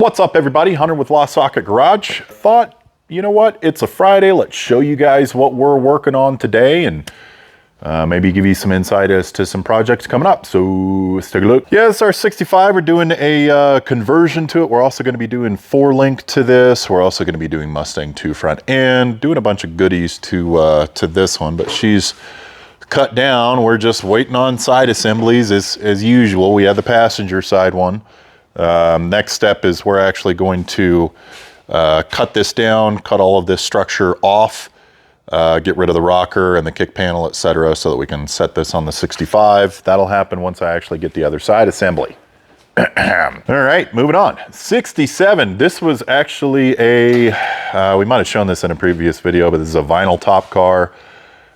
What's up, everybody? Hunter with Lost Socket Garage. Thought, you know what? It's a Friday. Let's show you guys what we're working on today and maybe give you some insight as to some projects coming up. So let's take a look. Yeah, it's our 65. We're doing a conversion to it. We're also going to be doing 4-link to this. We're also going to be doing Mustang 2 front end, doing a bunch of goodies to this one, but she's cut down. We're just waiting on side assemblies as usual. We had the passenger side one. Next step is we're actually going to cut this down, cut all of this structure off, get rid of the rocker and the kick panel, etc., so that we can set this on the 65. That'll happen once I actually get the other side assembly. All right, moving on. 67. This was actually a, we might have shown this in a previous video, but this is a vinyl top car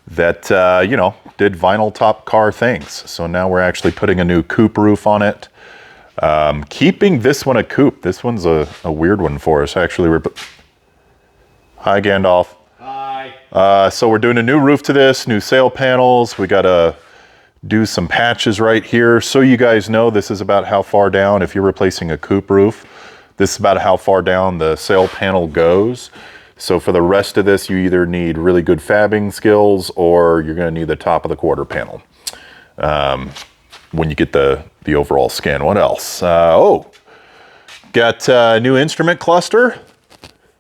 that, you know, did vinyl top car things. So now we're actually putting a new coupe roof on it. Keeping this one a coupe. This one's a weird one for us, actually. Hi, Gandalf. Hi. So we're doing a new roof to this, new sail panels. We got to do some patches right here. So you guys know, this is about how far down, if you're replacing a coupe roof, this is about how far down the sail panel goes. So for the rest of this, you either need really good fabbing skills or you're going to need the top of the quarter panel. When you get the overall skin. What else? Oh, got a new instrument cluster.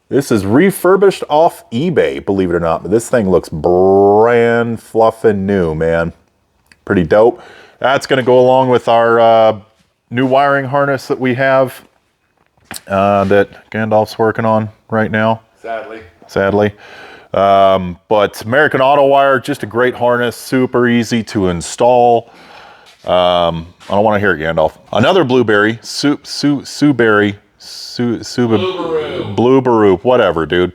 This is refurbished off eBay, believe it or not. But this thing looks brand fluffin' new, man. Pretty dope. That's going to go along with our new wiring harness that we have that Gandalf's working on right now. Sadly. But American Auto Wire, just a great harness, super easy to install. I don't want to hear it, Gandalf. Another blueberry, Blueberry, whatever, dude.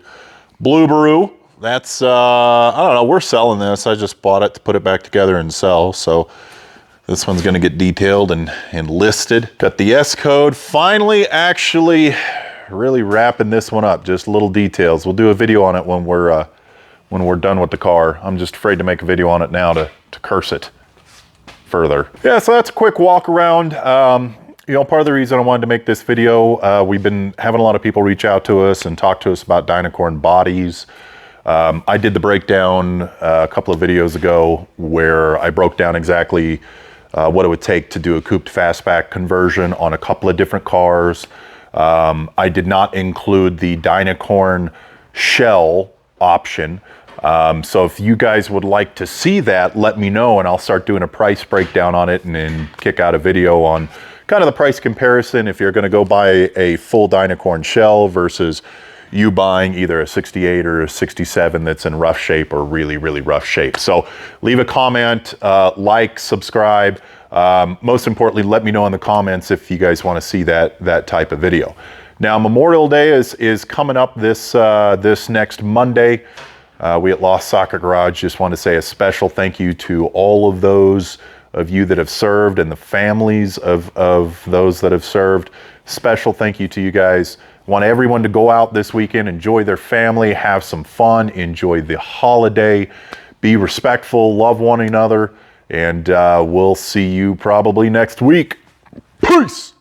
Blueberry. That's, I don't know, we're selling this. I just bought it to put it back together and sell. So this one's going to get detailed and listed. Got the S code. Finally, actually, really wrapping this one up. Just little details. We'll do a video on it when we're done with the car. I'm just afraid to make a video on it now to curse it further. Yeah, so that's a quick walk around. You know, part of the reason I wanted to make this video, we've been having a lot of people reach out to us and talk to us about Dynacorn bodies. I did the breakdown a couple of videos ago where I broke down exactly what it would take to do a coupe to fastback conversion on a couple of different cars. I did not include the Dynacorn shell option. So if you guys would like to see that, let me know and I'll start doing a price breakdown on it and then kick out a video on kind of the price comparison if you're going to go buy a full Dynacorn shell versus you buying either a 68 or a 67 that's in rough shape or really, really rough shape. So leave a comment, like, subscribe. Most importantly, let me know in the comments if you guys want to see that type of video. Now, Memorial Day is coming up this next Monday. We at Lost Socket Garage just want to say a special thank you to all of those of you that have served and the families of those that have served. Special thank you to you guys. Want everyone to go out this weekend, enjoy their family, have some fun, enjoy the holiday, be respectful, love one another, and we'll see you probably next week. Peace!